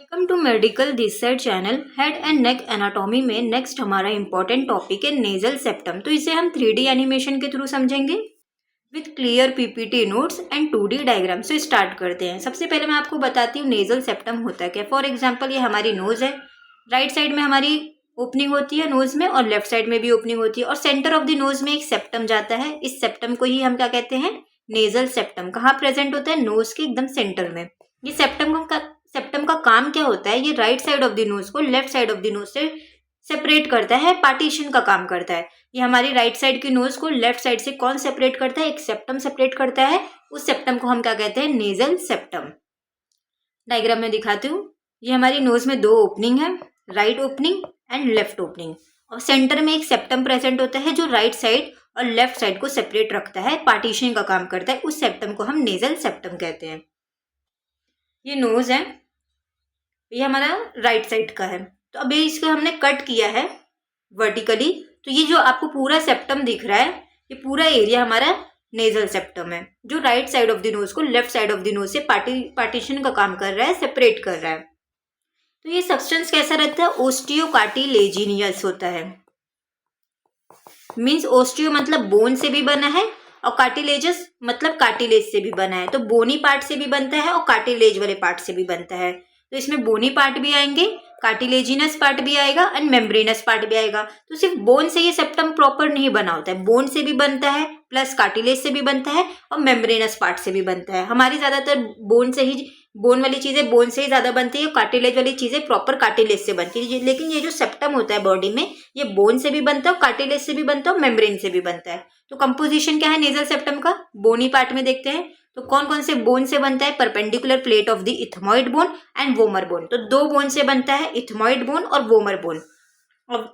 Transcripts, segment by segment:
Welcome to medical this side channel. Head and neck anatomy में next हमारा important topic है nasal septum. तो इसे हम 3D एनिमेशन के थ्रू समझेंगे with clear PPT notes and 2D diagram. से स्टार्ट करते हैं। सबसे पहले मैं आपको बताती हूँ नेजल सेप्टम होता है क्या। फॉर एग्जाम्पल ये हमारी नोज है, राइट साइड में हमारी ओपनिंग होती है नोज में और लेफ्ट साइड में भी ओपनिंग होती है और सेंटर ऑफ द नोज में एक सेप्टम जाता है। इस सेप्टम को ही हम क्या कहते हैं, नेजल सेप्टम। कहाँ प्रेजेंट होता है, नोज के एकदम सेंटर में। ये सेप्टम का काम क्या होता है, ये right side of the nose को left side of the nose से सेपरेट करता है, पार्टीशन का काम करता है। ये हमारी राइट साइड की नोज को लेफ्ट साइड से कौन सेपरेट करता है, एक सेप्टम सेपरेट करता है। उस सेप्टम को हम क्या कहते हैं, नेजल सेप्टम। डायग्राम में दिखाती हूँ। ये हमारी नोज में दो ओपनिंग है, right opening and left opening, और सेंटर में एक सेप्टम प्रेजेंट होता है जो राइट साइड और लेफ्ट साइड को सेपरेट रखता है, पार्टीशन का काम करता है। उस सेप्टम को हम नेजल सेप्टम कहते हैं। ये नोज है, ये हमारा राइट साइड का है। तो अभी इसको हमने कट किया है वर्टिकली, तो ये जो आपको पूरा सेप्टम दिख रहा है, ये पूरा एरिया हमारा नेजल सेप्टम है जो right side of the nose को left side of the nose से पार्टीशन का काम कर रहा है, सेपरेट कर रहा है। तो ये सब्सटेंस कैसा रहता है, ओस्टियोकार्टिलेजिनियस होता है। मीन्स ओस्टियो मतलब बोन से भी बना है और कार्टिलेजस मतलब कार्टिलेज से भी बना है। तो बोनी पार्ट से भी बनता है और कार्टिलेज वाले पार्ट से भी बनता है। तो इसमें बोनी पार्ट भी आएंगे, कार्टिलेजिनस पार्ट भी आएगा एंड मेम्ब्रेनस पार्ट भी आएगा। तो सिर्फ बोन से ये सेप्टम प्रॉपर नहीं बना होता है, बोन से भी बनता है प्लस कार्टिलेज से भी बनता है और मेम्ब्रेनस पार्ट से भी बनता है। हमारी ज्यादातर बोन वाली चीजें बोन से ही ज्यादा बनती है, कार्टिलेज वाली चीजें प्रॉपर कार्टिलेज से बनती है। लेकिन ये जो सेप्टम होता है बॉडी में, ये बोन से भी बनता है, कार्टिलेज से भी बनता है और मेम्ब्रेन से भी बनता है। तो कंपोजिशन क्या है नेजल सेप्टम का, बोनी पार्ट में देखते हैं। तो कौन कौन से बोन से बनता है, perpendicular plate of the ethmoid bone and vomer bone. तो दो बोन से बनता है, इथमॉइड बोन और वोमर बोन। और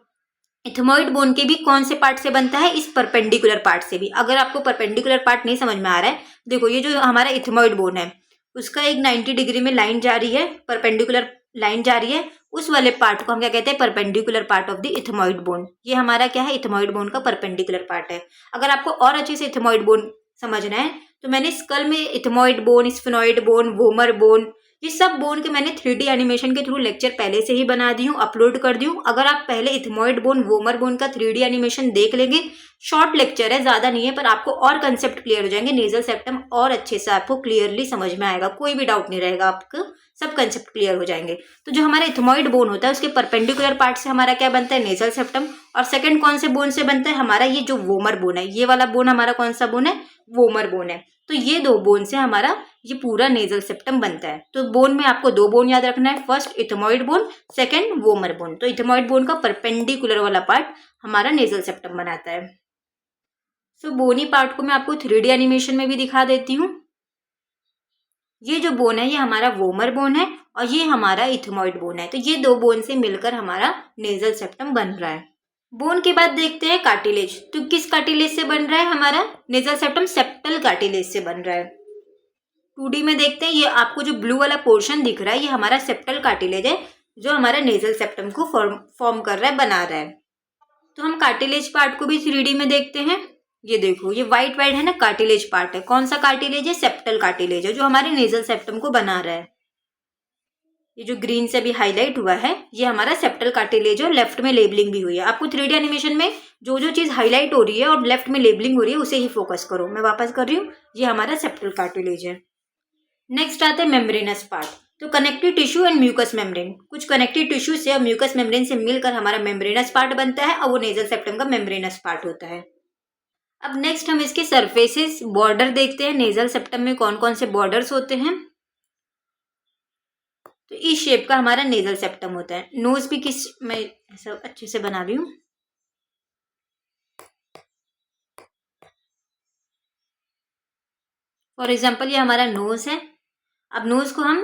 इथमॉइड बोन के भी कौन से पार्ट से बनता है, इस परपेंडिकुलर पार्ट से भी। अगर आपको परपेंडिकुलर पार्ट नहीं समझ में आ रहा है, देखो ये जो हमारा इथमॉइड बोन है उसका एक 90 डिग्री में लाइन जा रही है, परपेंडिकुलर लाइन जा रही है, उस वाले पार्ट को हम क्या कहते हैं, perpendicular part of the ethmoid bone. ये हमारा क्या है, इथमॉइड बोन का परपेंडिकुलर पार्ट है। अगर आपको और अच्छे से इथमॉइड बोन समझना है तो मैंने स्कल में ethmoid bone, sphenoid bone, vomer bone, ये सब बोन के मैंने 3D एनिमेशन के थ्रू लेक्चर पहले से ही बना दी हूँ, अपलोड कर दी हूँ। अगर आप पहले इथमॉइड बोन, वोमर बोन का 3D एनिमेशन देख लेंगे, शॉर्ट लेक्चर है, ज्यादा नहीं है, पर आपको और कंसेप्ट क्लियर हो जाएंगे, नेजल सेप्टम और अच्छे से आपको क्लियरली समझ में आएगा, कोई भी डाउट नहीं रहेगा, आपको सब कंसेप्ट क्लियर हो जाएंगे। तो जो हमारा इथमॉइड बोन होता है उसके परपेंडिकुलर पार्ट से हमारा क्या बनता है, नेजल सेप्टम। और सेकंड कौन से बोन से बनता है, हमारा ये जो वोमर बोन है, ये वाला बोन हमारा कौन सा बोन है, वोमर बोन है। तो ये दो बोन से हमारा ये पूरा नेजल सेप्टम बनता है। तो बोन में आपको दो बोन याद रखना है, first ethmoid bone, second vomer bone. तो इथमॉइड बोन का परपेंडिकुलर वाला पार्ट हमारा नेजल सेप्टम बनाता है। सो बोनी पार्ट को मैं आपको 3D एनिमेशन में भी दिखा देती हूँ। ये जो बोन है ये हमारा वोमर बोन है और ये हमारा इथमॉइड बोन है। तो ये दो बोन से मिलकर हमारा नेजल सेप्टम बन रहा है। बोन के बाद देखते हैं कार्टिलेज। तो किस कार्टिलेज से बन रहा है हमारा नेजल सेप्टम, सेप्टल कार्टिलेज से बन रहा है। 2D में देखते हैं, ये आपको जो ब्लू वाला पोर्शन दिख रहा है ये हमारा सेप्टल कार्टिलेज है जो हमारा नेजल सेप्टम को फॉर्म कर रहा है, बना रहा है। तो हम कार्टिलेज पार्ट को भी 3D में देखते हैं। ये देखो ये वाइट वाइट है ना, कार्टिलेज पार्ट है। कौन सा कार्टिलेज है, सेप्टल कार्टिलेज है जो हमारे नेजल सेप्टम को बना रहा है। ये जो ग्रीन से भी हाईलाइट हुआ है ये हमारा सेप्टल कार्टिलेज है, लेफ्ट में लेबलिंग भी हुई है। आपको 3D एनिमेशन में जो जो चीज हाईलाइट हो रही है और लेफ्ट में लेबलिंग हो रही है उसे ही फोकस करो। मैं वापस कर रही हूँ, ये हमारा सेप्टल कार्टिलेज है। नेक्स्ट आते हैं मेम्ब्रेनस पार्ट। तो connective tissue and mucous membrane, कुछ कनेक्टिव टिश्यू से और म्यूकस मेम्ब्रेन से मिलकर हमारा मेम्ब्रेनस पार्ट बनता है और वो नेजल सेप्टम का मेम्ब्रेनस पार्ट होता है। अब नेक्स्ट हम इसके सरफेसेस, बॉर्डर देखते हैं। नेजल सेप्टम में कौन कौन से बॉर्डर्स होते हैं। तो इस शेप का हमारा नेजल सेप्टम होता है। नोज भी किस, मैं ऐसा अच्छे से बना रही हूँ। फॉर एग्जाम्पल ये हमारा नोज है। अब नोज को हम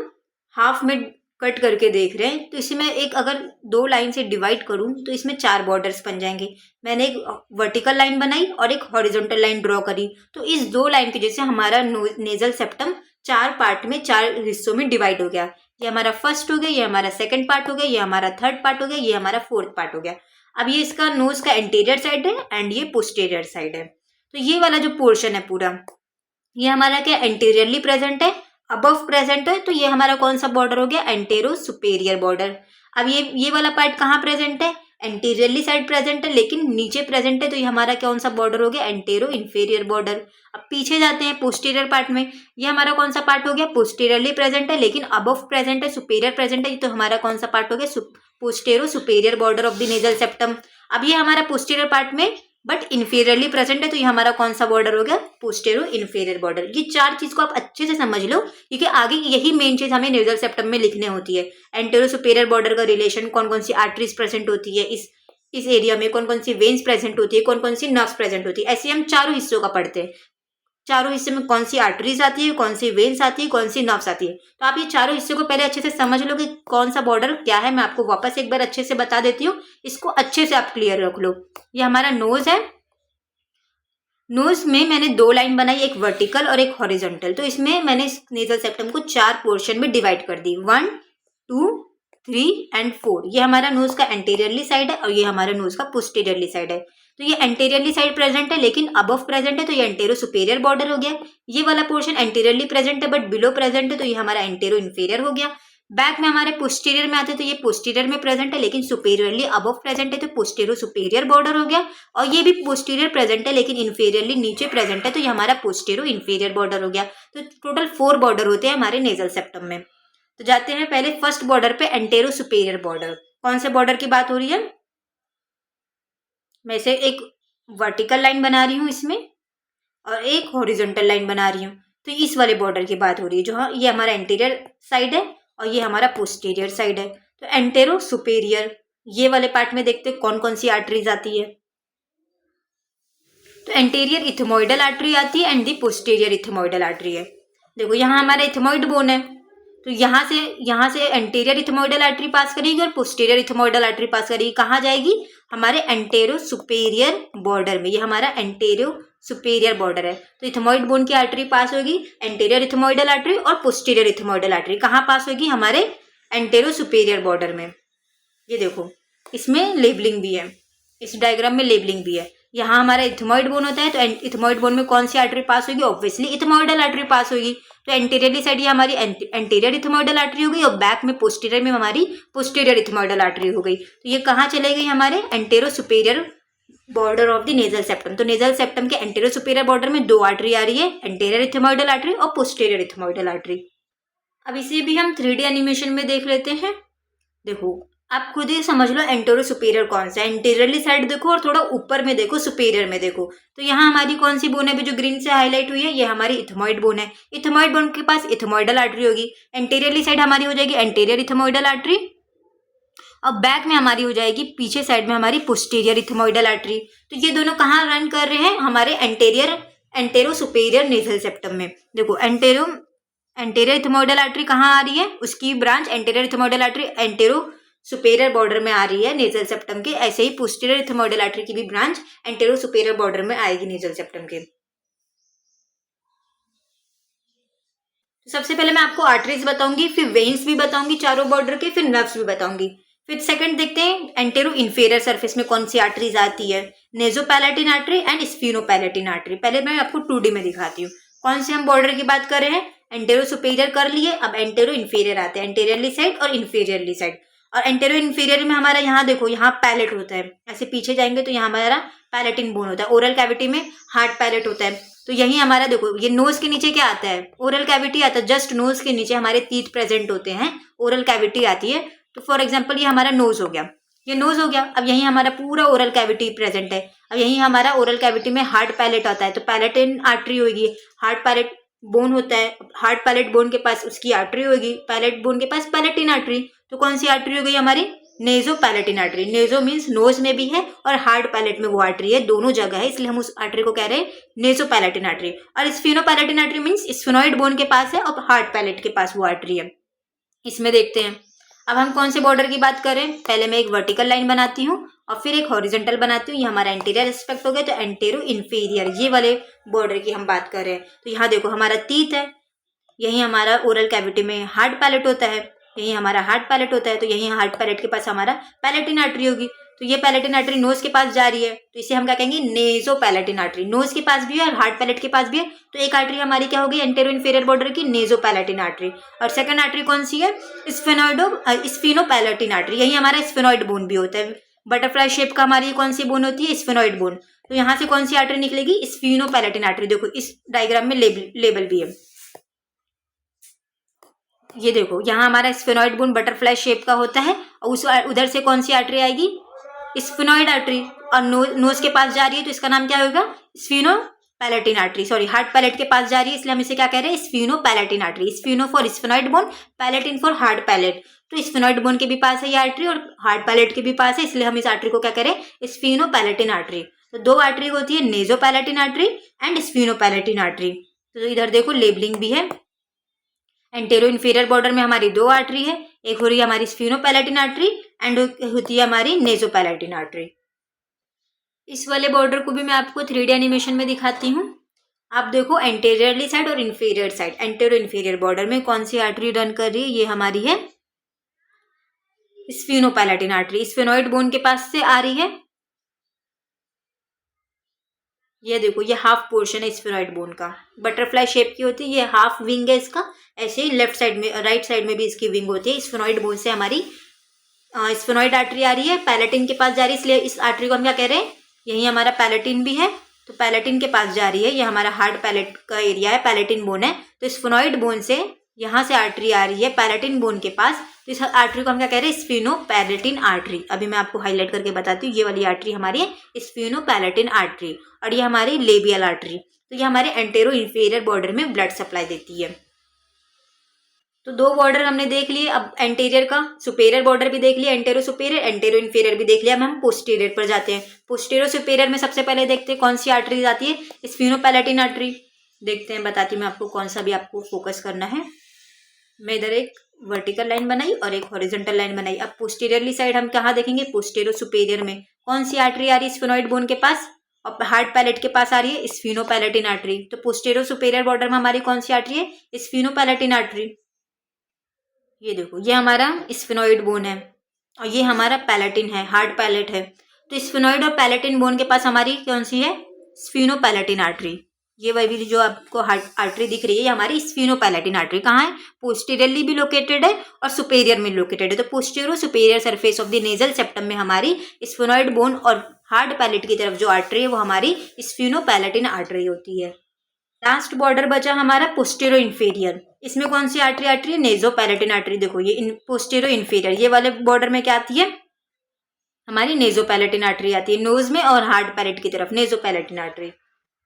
हाफ में कट करके देख रहे हैं, तो इसमें एक अगर दो लाइन से डिवाइड करूं तो इसमें 4 बॉर्डर्स बन जाएंगे। मैंने एक वर्टिकल लाइन बनाई और एक हॉरिजॉन्टल लाइन ड्रॉ करी। तो इस दो लाइन की जैसे हमारा नेजल सेप्टम 4 पार्ट में, 4 हिस्सों में डिवाइड हो गया। ये हमारा फर्स्ट हो गया, ये हमारा सेकंड पार्ट हो गया, ये हमारा थर्ड पार्ट हो गया, ये हमारा फोर्थ पार्ट हो गया। अब ये इसका नोज का एंटीरियर साइड है एंड ये पोस्टीरियर साइड है। तो ये वाला जो पोर्शन है पूरा, ये हमारा क्या एंटीरियरली प्रेजेंट है अबव प्रेजेंट है तो ये हमारा कौन सा बॉर्डर हो गया, एंटेरो सुपेरियर बॉर्डर। अब ये वाला पार्ट कहाँ प्रेजेंट है, एंटीरियरली साइड प्रेजेंट है, लेकिन नीचे प्रेजेंट है, तो ये हमारा कौन सा बॉर्डर हो गया, एंटेरो इन्फीरियर बॉर्डर। अब पीछे जाते हैं पोस्टीरियर पार्ट में, ये हमारा कौन सा पार्ट हो गया, पोस्टीरियरली प्रेजेंट है लेकिन अबव प्रेजेंट है, सुपेरियर प्रेजेंट है, तो हमारा कौन सा पार्ट हो गया, postero superior border of the nasal septum. अब ये हमारा पोस्टीरियर पार्ट में बट इन्फीरियरली प्रेजेंट है, तो ये हमारा कौन सा बॉर्डर हो गया, पोस्टेरो इन्फीरियर बॉर्डर। ये चार चीज को आप अच्छे से समझ लो, क्योंकि आगे यही मेन चीज हमें नेजल सेप्टम में लिखने होती है। एंटेरो सुपेरियर बॉर्डर का रिलेशन, कौन कौन सी आर्टरीज प्रेजेंट होती है इस एरिया में, कौन कौन सी वेन्स प्रेजेंट होती है, कौन कौन सी नर्व्स प्रेजेंट होती है, ऐसे हम चारों हिस्सों का पढ़ते हैं। चारों हिस्से में कौन सी आर्टरीज आती है, कौन सी वेन्स आती है, कौन सी नर्व्स आती है। तो आप ये चारों हिस्से को पहले अच्छे से समझ लो कि कौन सा बॉर्डर क्या है। मैं आपको वापस एक बार अच्छे से बता देती हूँ, इसको अच्छे से आप क्लियर रख लो। ये हमारा नोज है, नोज में मैंने दो लाइन बनाई, एक वर्टिकल और एक हॉरिजॉन्टल। तो इसमें मैंने इस नेजल सेप्टम को चार पोर्शन में डिवाइड कर दी, 1 2 3 एंड 4। ये हमारा नोज का एंटीरियरली साइड है और ये हमारा नोज का पोस्टीरियरली साइड है। तो ये एंटीरियरली साइड प्रेजेंट है लेकिन अबव प्रेजेंट है, तो ये एंटेरो सुपेरियर बॉर्डर हो गया। ये वाला पोर्शन एंटीरियरली प्रेजेंट है बट बिलो प्रेजेंट है, तो ये हमारा एंटेरो इन्फीरियर हो गया। बैक में हमारे पोस्टीरियर में आते हैं, तो ये पोस्टीरियर में प्रेजेंट है लेकिन सुपेरियरली अबव प्रेजेंट है, तो पोस्टेरो सुपेरियर बॉर्डर हो गया। और ये भी पोस्टीरियर प्रेजेंट है लेकिन इन्फीरियरली नीचे प्रेजेंट है, तो ये हमारा पोस्टेरो इन्फीरियर बॉर्डर हो गया। तो टोटल 4 बॉर्डर होते हैं हमारे नेजल सेप्टम में। तो जाते हैं पहले फर्स्ट बॉर्डर पे, एंटेरो सुपेरियर बॉर्डर। कौन से बॉर्डर की बात हो रही है, मैं इसे एक वर्टिकल लाइन बना रही हूँ इसमें और एक हॉरिजॉन्टल लाइन बना रही हूँ। तो इस वाले बॉर्डर की बात हो रही है, जो ये हमारा एंटीरियर साइड है और ये हमारा पोस्टीरियर साइड है। तो एंटेरो सुपेरियर ये वाले पार्ट में देखते हैं कौन कौन सी आर्टरीज आती है। तो एंटीरियर इथमोइडल आर्टरी आती है and the posterior ethmoidal artery है। देखो यहाँ हमारा इथमोइड बोन है, तो यहाँ से एंटीरियर इथमोइडल आर्टरी पास करेगी और पोस्टीरियर इथमोइडल आर्टरी पास करेगी। कहाँ जाएगी, हमारे एंटेरो सुपेरियर बॉर्डर में। ये हमारा एंटेरो सुपेरियर बॉर्डर है, तो इथमोइड बोन की आर्टरी पास होगी, एंटीरियर इथमोइडल आर्टरी और पोस्टीरियर इथमोइडल आर्टरी कहाँ पास होगी, हमारे एंटेरो सुपेरियर बॉर्डर में। ये देखो इसमें लेबलिंग भी है, इस डायग्राम में लेबलिंग भी है। यहाँ हमारा इथमोइड बोन होता है, तो इथमोइड बोन में कौन सी आर्टरी पास होगी, ऑब्वियसली इथमोइडल आर्टरी पास होगी। तो एंटीरियरली साइड ये हमारी एंटीरियर इथमोइडल आर्टरी हो गई और बैक में पोस्टीरियर में हमारी पोस्टीरियर इथमोइडल आर्टरी हो गई। तो ये कहाँ चले गई, हमारे antero superior border of the nasal septum. तो नेजल सेप्टम के एंटेरो सुपेरियर बॉर्डर में 2 आर्टरी आ रही है, एंटीरियर इथमोइडल आर्टरी और पोस्टीरियर इथमोइडल आर्टरी। अब इसे भी हम 3D एनिमेशन में देख लेते हैं। देखो आप खुद ही समझ लो एंटेरो सुपेरियर कौन सा है। एंटीरियरली साइड देखो और थोड़ा ऊपर में देखो, सुपेरियर में देखो। तो यहाँ हमारी कौन सी बोन है जो ग्रीन से हाईलाइट हुई है, ये हमारी इथमोइड बोन है। इथमोइड बोन के पास इथमोइडल आर्टरी होगी, एंटीरियरली साइड हमारी हो जाएगी एंटीरियर इथमोइडल आर्टरी और बैक में हमारी हो जाएगी पीछे साइड में हमारी पोस्टीरियर इथमोइडल आर्टरी। तो ये दोनों कहाँ रन कर रहे हैं, हमारे एंटेरो सुपेरियर नेजल सेप्टम में। देखो एंटीरियर इथमोइडल आर्टरी कहाँ आ रही है, उसकी branch anterior ethmoidal artery antero superior border में आ रही है नेजल सेप्टम के। ऐसे ही पोस्टीरियर इथमोइडल आर्टरी की भी ब्रांच एंटेरो सुपेरियर बॉर्डर में आएगी नेजल सेप्टम के। तो सबसे पहले मैं आपको आर्टरीज बताऊंगी, फिर वेन्स भी बताऊंगी चारों बॉर्डर के, फिर नर्व्स भी बताऊंगी। फिर सेकंड देखते हैं एंटेरो इन्फीरियर सरफेस में कौन सी आर्टरीज आती है, नेजोपैलेटिन आर्टरी एंड स्फीनोपैलेटिन आर्टरी। पहले मैं आपको 2D में दिखाती हूँ। कौन से हम बॉर्डर की बात कर रहे हैं, एंटेरो सुपेरियर कर लिए, अब एंटेरो इन्फीरियर आते हैं, एंटीरियरली साइड और इन्फीरियरली साइड। और एंटेरो इन्फीरियर में हमारा यहाँ देखो, यहाँ पैलेट होता है, ऐसे पीछे जाएंगे तो यहाँ हमारा पैलेटिन बोन होता है। ओरल कैविटी में हार्ड पैलेट होता है, तो यही हमारा देखो ये नोज के नीचे क्या आता है, ओरल कैविटी आता है। जस्ट नोज के नीचे हमारे टीथ प्रेजेंट होते हैं, ओरल कैविटी आती है। तो फॉर एग्जाम्पल ये हमारा नोज हो गया, ये नोज हो गया। अब यही हमारा पूरा ओरल कैविटी प्रेजेंट है। अब यही हमारा ओरल कैविटी में हार्ड पैलेट आता है, तो पैलेटिन आर्टरी होगी। हार्ड पैलेट बोन होता है, हार्ड पैलेट बोन के पास उसकी आर्टरी होगी, पैलेट बोन के पास पैलेटिन आर्टरी। तो कौन सी आर्टरी हो गई हमारी, नेजो पैलेटिन आर्टरी। नेजो मीन्स नोज में भी है और हार्ड पैलेट में वो आर्टरी है, दोनों जगह है, इसलिए हम उस आर्टरी को कह रहे हैं नेजो पैलेटिन आर्टरी। और स्फीनोपैलेटिन आर्टरी मीन्स स्फेनॉइड बोन के पास है और हार्ड पैलेट के पास वो आर्टरी है। इसमें देखते हैं अब हम कौन से बॉर्डर की बात करें। पहले मैं एक वर्टिकल लाइन बनाती हूँ और फिर एक हॉरिजॉन्टल बनाती हूँ। ये हमारा एंटीरियर एस्पेक्ट हो गया, तो एंटेरो इन्फीरियर ये वाले बॉर्डर की हम बात कर रहे हैं। तो यहाँ देखो हमारा टीथ है, यही हमारा ओरल कैविटी में हार्ड पैलेट होता है, यही हमारा हार्ड पैलेट होता है, तो यही हार्ड पैलेट के पास हमारा पैलेटिन आर्टरी होगी। तो ये पैलेटिन आर्टरी नोज के पास जा रही है, तो इसे हम क्या कहेंगे, नेजो पैलेटिन आर्टरी। नोज के पास भी है और हार्ड पैलेट के पास भी है, तो एक आर्टरी हमारी क्या होगी, एंटेरो इन्फीरियर बॉर्डर की नेजो पैलेटिन आर्टरी। और सेकंड आर्टरी कौन सी है, स्फेनो पैलेटिन आर्टरी। यही हमारा स्फेनॉइड बोन भी होता है। बटरफ्लाई शेप का हमारी कौन सी बोन होती है, स्फेनॉइड बोन। तो यहाँ से कौन सी आर्टरी निकलेगी, स्फीनो पैलेटिन आर्टरी। देखो इस डायग्राम में लेबल भी है, ये देखो यहाँ हमारा स्फेनॉइड बोन बटरफ्लाई शेप का होता है, और उस उधर से कौन सी आर्टरी आएगी, स्फेनॉइड आर्टरी। और नोज के पास जा रही है तो इसका नाम क्या होगा, spheno palatine artery. Sorry, hard palate के पास जा रही है इसलिए हम इसे क्या कह रहे हैं, spheno palatine artery. Spheno for sphenoid bone, palatine for hard palate. तो स्फेनॉइड बोन के भी पास है ये आर्टरी और हार्ड पैलेट के भी पास है, इसलिए हम इस आर्टरी को क्या कह रहे हैं, स्फीनो पैलेटिन आर्टरी। तो दो आर्टरी होती है, naso palatine artery and spheno palatine artery. तो इधर देखो लेबलिंग भी है। एंटेरो इन्फीरियर बॉर्डर में हमारी दो आर्टरी है, एक हो रही है हमारी स्फीनो पैलेटिन आर्टरी एंड होती है हमारी नेजो पैलेटिन आर्टरी। इस वाले बॉर्डर को भी मैं आपको 3D एनिमेशन में दिखाती हूँ। आप देखो एंटेरियरली साइड और inferior side, antero inferior border में कौन सी आर्टरी रन कर रही है, ये हमारी है स्फीनो पैलेटिन आर्टरी। स्फेनॉइड बोन के पास से आ रही है, ये देखो ये हाफ पोर्शन है स्फेनॉइड बोन का, बटरफ्लाई शेप की होती है, ये हाफ विंग है इसका। ऐसे ही लेफ्ट साइड में, राइट साइड में भी इसकी विंग होती है। स्फेनॉइड बोन से हमारी स्फेनॉइड आर्टरी आ रही है, पैलेटिन के पास जा रही है, इसलिए इस आर्टरी को हम क्या कह रहे हैं, यही हमारा पैलेटिन भी है, तो पैलेटिन के पास जा रही है। ये हमारा हार्ड पैलेट का एरिया है, पैलेटिन बोन है। तो स्फेनॉइड बोन से यहाँ से आर्टरी आ रही है पैलेटिन बोन के पास, तो इस आर्टरी को हम क्या कह रहे हैं, स्फीनो पैलेटिन आर्टरी। अभी मैं आपको हाईलाइट करके बताती हूँ, ये वाली आर्टरी हमारी है स्फीनो पैलेटिन आर्टरी, और ये हमारी लेबियल आर्टरी। तो ये हमारे एंटेरो इन्फीरियर बॉर्डर में ब्लड सप्लाई देती है। तो दो बॉर्डर हमने देख लिए, अब एंटीरियर का सुपेरियर बॉर्डर भी देख लिया, एंटेरो सुपेरियर, एंटेरो इन्फीरियर भी देख लिया। अब हम पोस्टीरियर पर जाते हैं। पोस्टीरियर सुपेरियर में सबसे पहले देखते हैं कौन सी आर्टरी आती है, स्फीनो पैलेटिन आर्टरी। देखते हैं, बताती हूँ मैं आपको कौन सा भी आपको फोकस करना है। मैं इधर एक वर्टिकल लाइन बनाई और एक हॉरिजॉन्टल लाइन बनाई। अब पोस्टीरियरली साइड हम कहाँ देखेंगे, पोस्टीरियर सुपेरियर में कौन सी आर्टरी आ रही है, स्फेनॉइड बोन के पास और हार्ड पैलेट के पास आ रही है स्फीनो पैलेटिन आर्टरी। तो पोस्टीरियर सुपेरियर बॉर्डर में हमारी कौन सी आर्टरी है, स्फीनो पैलेटिन आर्टरी। ये देखो ये हमारा स्फेनॉइड बोन है और ये हमारा पैलेटिन है, हार्ड पैलेट है। तो स्फेनॉइड और पैलेटिन बोन के पास हमारी कौन सी है, स्फीनो पैलेटिन आर्टरी। ये वही जो आपको आर्टरी दिख रही है, ये हमारी स्फीनो पैलेटिन आर्टरी कहाँ है, पोस्टीरियरली भी लोकेटेड है और सुपेरियर में लोकेटेड है। तो posterior superior surface of the nasal septum में हमारी स्फेनॉइड बोन और हार्ड पैलेट की तरफ जो आर्टरी है वो हमारी स्फीनो पैलेटिन आर्टरी होती है। लास्ट बॉर्डर बचा हमारा पोस्टीरियर इन्फीरियर, इसमें कौन सी आर्टरी आर्टरी है, नेजो पैलेटिन आर्टरी। देखो ये पोस्टीरियर इन्फीरियर, ये वाले बॉर्डर में क्या आती है, हमारी नेजो पैलेटिन आर्टरी आती है, नोज में और हार्ड पैलेट की तरफ नेजो पैलेटिन आर्टरी।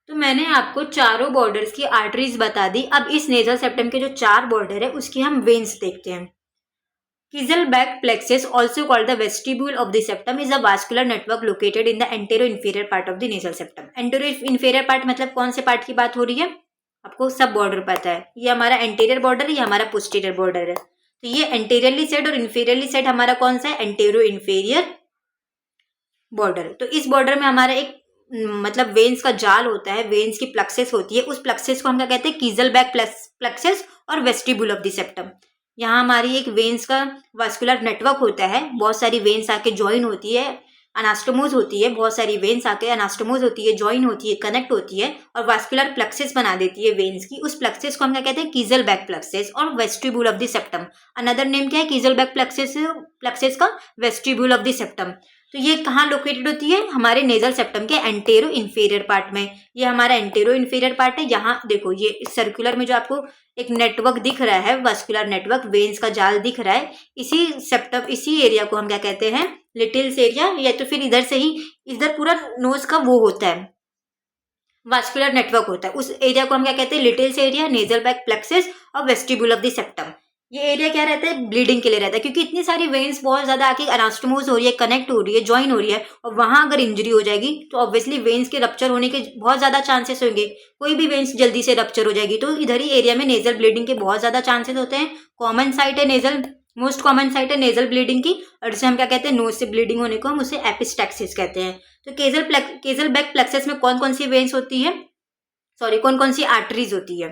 तो मैंने आपको चारों बॉर्डर्स की आर्टरीज बता दी। अब इस नेजल सेप्टम के जो चार बॉर्डर है उसकी हम वेन्स देखते हैं। Kieselbeck plexus, also called the vestibule of the septum, is a vascular network located in the anterior-inferior part of the nasal septum. Anterior-inferior part मतलब कौन से पार्ट की बात हो रही है, आपको सब बॉर्डर पता है। ये हमारा एंटीरियर बॉर्डर है, ये हमारा पोस्टीरियर बॉर्डर है। तो ये एंटीरियरली साइड और इन्फीरियरली साइड हमारा कौन सा है, एंटेरो-इन्फीरियर बॉर्डर। तो इस बॉर्डर में हमारा एक मतलब वेन्स का जाल होता है, वेन्स की प्लक्सेस होती है। उस प्लक्सेस को हम क्या कहते हैं, कीजलबैक प्लक्सेस और वेस्टिब्यूल ऑफ द सेप्टम। यहाँ हमारी एक वेन्स का वास्कुलर नेटवर्क होता है, बहुत सारी वेन्स आके ज्वाइन होती है, अनास्टोमोज होती है, बहुत सारी वेन्स आके अनास्टोमोज होती है, ज्वाइन होती है, कनेक्ट होती है और वास्कुलर प्लक्सेस बना देती है वेन्स की। उस प्लक्सेस को हम क्या कहते हैं, कीजलबैक प्लक्सेस और vestibule of the septum. Another name क्या है कीजलबैक प्लक्सेस का, वेस्टिब्यूल ऑफ द सेप्टम। तो ये कहाँ लोकेटेड होती है, हमारे नेजल सेप्टम के एंटेरो इन्फीरियर पार्ट में। ये हमारा एंटेरो इन्फीरियर पार्ट है। यहाँ देखो ये सर्कुलर में जो आपको एक नेटवर्क दिख रहा है, वास्कुलर नेटवर्क, वेन्स का जाल दिख रहा है, इसी सेप्टम, इसी एरिया को हम क्या कहते हैं, लिटिल्स एरिया, या तो फिर इधर से ही इधर पूरा नोज का वो होता है, वास्कुलर नेटवर्क होता है। उस एरिया को हम क्या कहते हैं, Little's area, Kiesselbach plexuses और वेस्टिब्यूल ऑफ द सेप्टम। ये एरिया क्या रहता है, ब्लीडिंग के लिए रहता है, क्योंकि इतनी सारी वेन्स बहुत ज्यादा आके अनास्टोमोज हो रही है, कनेक्ट हो रही है, ज्वाइन हो रही है, और वहां अगर इंजरी हो जाएगी तो ऑब्वियसली वेन्स के रप्चर होने के बहुत ज्यादा चांसेस होंगे। कोई भी वेन्स जल्दी से रप्चर हो जाएगी, तो इधर ही एरिया में नेजल ब्लीडिंग के बहुत ज्यादा चांसेस होते हैं। कॉमन साइट है नेजल, मोस्ट कॉमन साइट है नेजल ब्लीडिंग की, और जिसे हम क्या कहते हैं, नोज से ब्लीडिंग होने को हम उसे एपिस्टैक्सिस कहते हैं। तो कीजलबैक प्लेक्सेस में कौन कौन सी वेन्स होती है, सॉरी कौन कौन सी आर्टरीज होती है,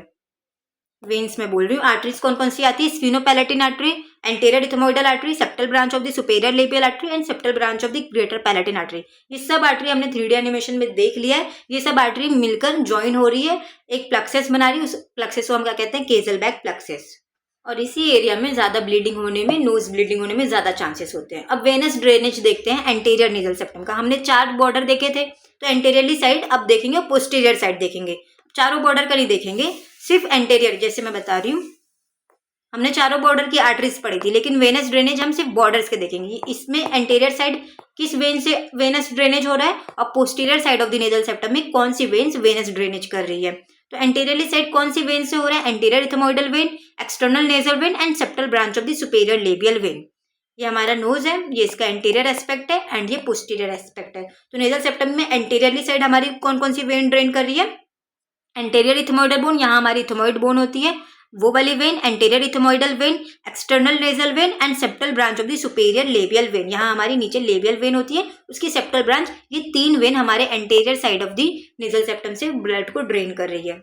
वेन्स में बोल रही हूँ। आर्टरीज कौन कौन सी आती है? Sphenopalatine artery, anterior ethmoidal artery, septal branch of the superior labial artery and septal branch of the greater palatine artery. ये सब आर्टरी हमने 3D एनिमेशन में देख लिया है। ये सब आर्टरी मिलकर ज्वाइन हो रही है, एक प्लक्सेस बना रही है। उस प्लक्सेस को हम क्या कहते हैं? केजलबैक प्लक्सेस। और इसी एरिया में ज्यादा ब्लीडिंग होने में, नोज ब्लीडिंग होने में ज्यादा चांसेस होते हैं। अब वेनस ड्रेनेज देखते हैं एंटीरियर नेजल सेप्टम का। हमने 4 बॉर्डर देखे थे, तो एंटीरियरली साइड अब देखेंगे, पोस्टीरियर साइड देखेंगे। चारों बॉर्डर का नहीं देखेंगे, सिर्फ एंटीरियर। जैसे मैं बता रही हूँ, हमने चारों बॉर्डर की आर्टरीज पढ़ी थी, लेकिन वेनस ड्रेनेज हम सिर्फ बॉर्डर्स के देखेंगे। इसमें एंटीरियर साइड किस वेन से वेनस ड्रेनेज हो रहा है और posterior side of the nasal septum में कौन सी वेन्स वेनस ड्रेनेज कर रही है। तो एंटीरियरली साइड कौन सी वेन से हो रहा है? Anterior ethmoidal when, external nasal when and septal branch of the superior labial when. ये हमारा नोज है, ये इसका एंटीरियर एस्पेक्ट है एंड ये पोस्टीरियर एस्पेक्ट है। तो नेजल सेप्टम में एंटीरियरली साइड हमारी कौन कौन सी वेन ड्रेन कर रही है? एंटीरियर इथमोइडल बोन, यहाँ हमारी इथमोइड बोन होती है, वो वाली when, anterior ethmoidal when, external nasal when and septal branch of the superior labial when. यहाँ हमारी नीचे लेबियल वेन होती है, उसकी सेप्टल ब्रांच। ये 3 वेन हमारे anterior side of the nasal septum से ब्लड को ड्रेन कर रही है।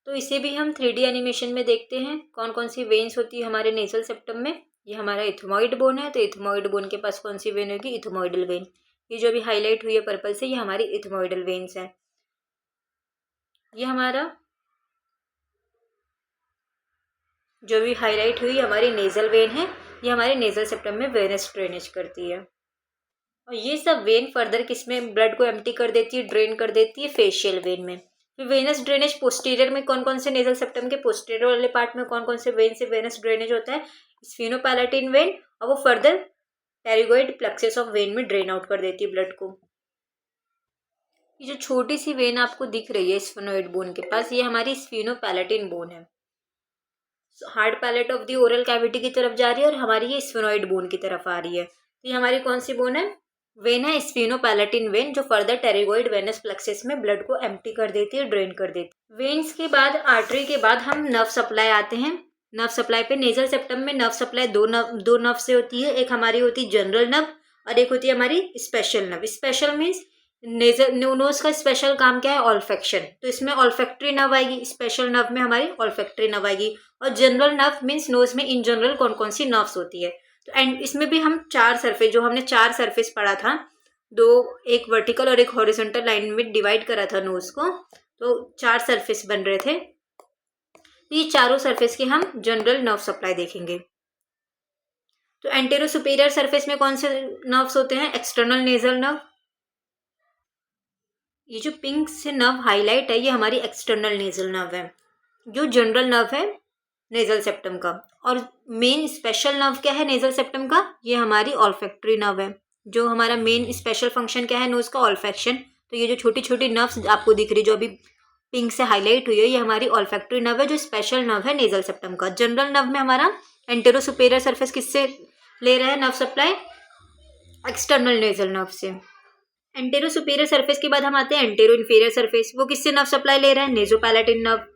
तो इसे भी हम 3D एनिमेशन में देखते हैं, कौन कौन सी वेन्स होती है हमारे नेजल सेप्टम में। ये हमारा इथमोइड बोन है, तो इथमोइड बोन के पास कौन सी वेन होगी? Ethmoidal when. ये जो भी हाईलाइट हुई है पर्पल से, ये हमारी इथमोइडल वेन्स है। ये हमारा जो भी हाईलाइट हुई हमारी नेजल वेन है, ये हमारे नेजल सेप्टम में वेनस ड्रेनेज करती है। और ये सब वेन फर्दर किसमें ब्लड को एम्प्टी कर देती है, ड्रेन कर देती है? फेशियल वेन में। फिर वेनस ड्रेनेज पोस्टीरियर में कौन कौन से नेजल सेप्टम के पोस्टीरियर वाले पार्ट में कौन कौन से वेन से वेनस ड्रेनेज होता है? स्फीनोपैलेटिन वेन, और वो further pterygoid plexuses of vein में ड्रेन आउट कर देती है ब्लड को। ये जो छोटी सी वेन आपको दिख रही है स्फेनोइड बोन के पास, ये हमारी स्फीनोपैलेटिन बोन है। Hard palate of the oral cavity की तरफ जा रही है और हमारी ये स्फेनोइड बोन की तरफ आ रही है। तो ये हमारी कौन सी बोन है? वेन है स्फीनोपैलेटिन वेन, जो फर्दर टेरिगोइड वेनस प्लेक्सेस में ब्लड को एम्प्टी कर देती है, ड्रेन कर देती है। वेन्स के बाद, आर्टरी के बाद हम नर्व सप्लाई आते हैं। नर्व सप्लाई पे नेजल सेप्टम में नर्व सप्लाई दो नर्व से होती है। एक हमारी होती है जनरल नर्व और एक होती है हमारी special nerve. Special means nasal nose का स्पेशल काम क्या है? ऑल्फेक्शन। तो इसमें ऑल्फेक्ट्री नर्व आएगी, स्पेशल नर्व में हमारी ऑल्फेक्ट्री नर्व आएगी। और जनरल नर्व मीन्स नोज में इन जनरल कौन कौन सी नर्व्स होती है। तो एंड इसमें भी हम 4 सरफेस, जो हमने 4 सरफेस पढ़ा था, एक वर्टिकल और एक हॉरिजॉन्टल लाइन में डिवाइड करा था नोज को, तो 4 सरफेस बन रहे थे। ये चारों सरफेस के हम जनरल नर्व सप्लाई देखेंगे। तो एंटेरो सुपेरियर सरफेस में कौन से नर्व्स होते हैं? External nasal nerve. ये जो पिंक से नर्व हाईलाइट है, ये हमारी एक्सटर्नल नेजल नर्व है, जो जनरल नर्व है नेजल सेप्टम का। और मेन स्पेशल नर्व क्या है नेजल सेप्टम का? ये हमारी ऑल्फैक्टरी नर्व है, जो हमारा मेन स्पेशल फंक्शन क्या है नोज का? ऑल्फैक्शन। तो ये जो छोटी छोटी नर्व्स आपको दिख रही, जो अभी पिंक से हाईलाइट हुई है, ये हमारी ऑल्फैक्टरी नर्व है, जो स्पेशल नर्व है नेजल सेप्टम का। जनरल नर्व में हमारा एंटेरो सुपेरियर सरफेस किससे ले रहा है nerve supply? External nasal nerve से। एंटेरो सुपेरियर सरफेस के बाद हम आते हैं एंटेरो इन्फीरियर सरफेस। वो किससे नर्व सप्लाई ले रहा है? नेजोपैलेटिन नर्व।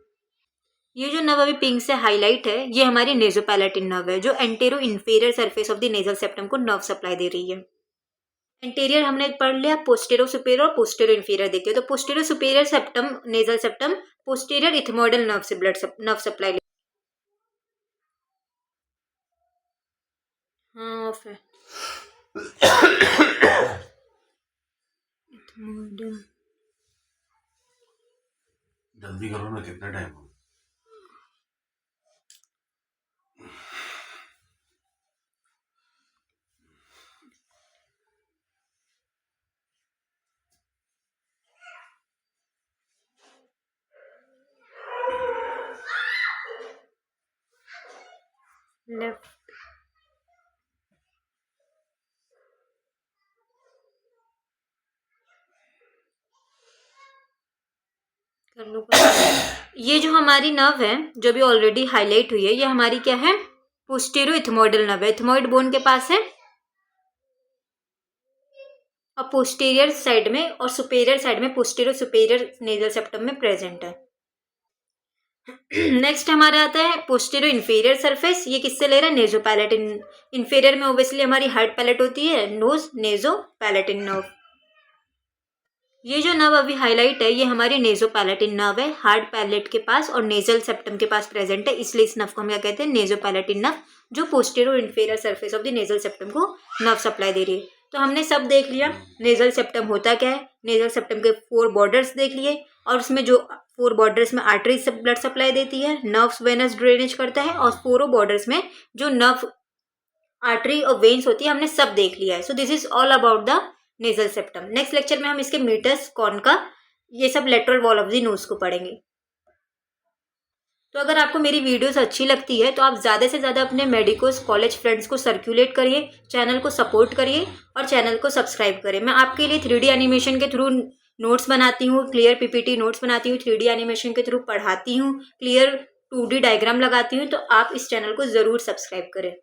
ये जो नर्व अभी पिंक से हाईलाइट है, ये हमारी नेजोपैलेटिन नर्व है, जो antero inferior surface of the nasal septum को नर्व सप्लाई दे रही है। एंटीरियर हमने पढ़ लिया, पोस्टेरो सुपेरियर और पोस्टेरो इन्फीरियर देखिए। तो postero superior septum, nasal septum posterior ethmoidal nerve से नर्व सप्लाई ले। हाँ ऑफ है। इथमोइडल जल्दी करो ना, कितना टाइम हो? लेफ्ट कर लो। ये जो हमारी नर्व है, जो भी ऑलरेडी हाईलाइट हुई है, ये हमारी क्या है? पोस्टेरो इथमोइडल नर्व है, इथमोइड बोन के पास है और पोस्टीरियर साइड में और सुपेरियर साइड में पोस्टेरो सुपेरियर नेजल सेप्टम में प्रेजेंट है। नेक्स्ट हमारा आता है पोस्टेरो इन्फीरियर सरफेस। ये किससे ले रहा है? नेजोपैलेटिन। इन्फीरियर में ओब्वियसली हमारी हार्ड पैलेट होती है, नोज नेजोपैलेटिन नर्व। ये जो नर्व अभी हाईलाइट है ये हमारी नेजोपैलेटिन नर्व है, हार्ड पैलेट के पास और नेजल सेप्टम के पास प्रेजेंट है, इसलिए इस नर्व को हम क्या कहते हैं, नेजोपैलेटिन नर्व, जो posterior inferior surface of the nasal septum को नर्व सप्लाई दे रही है। तो हमने सब देख लिया, नेजल सेप्टम होता क्या है, नेजल सेप्टम के 4 बॉर्डर्स देख लिए, और उसमें जो 4 बॉर्डर्स में आर्टरी से ब्लड सप्लाई देती है, नर्व्स वेनस ड्रेनेज करता है, और 4 बॉर्डर्स में जो नर्व आर्टरी और वेन्स होती है, हमने सब देख लिया है। So this is all about the nasal septum. Next lecture में हम इसके मीटर्स, कॉनका, ये सब lateral wall of the nose को पढ़ेंगे। तो अगर आपको मेरी वीडियोस अच्छी लगती है तो आप ज़्यादा से ज़्यादा अपने मेडिकोस कॉलेज फ्रेंड्स को सर्कुलेट करिए, चैनल को सपोर्ट करिए और चैनल को सब्सक्राइब करें। मैं आपके लिए 3D एनिमेशन के थ्रू नोट्स बनाती हूँ, क्लियर PPT नोट्स बनाती हूँ, 3D एनिमेशन के थ्रू पढ़ाती हूँ, क्लियर 2D डायग्राम लगाती हूँ, तो आप इस चैनल को ज़रूर सब्सक्राइब करें।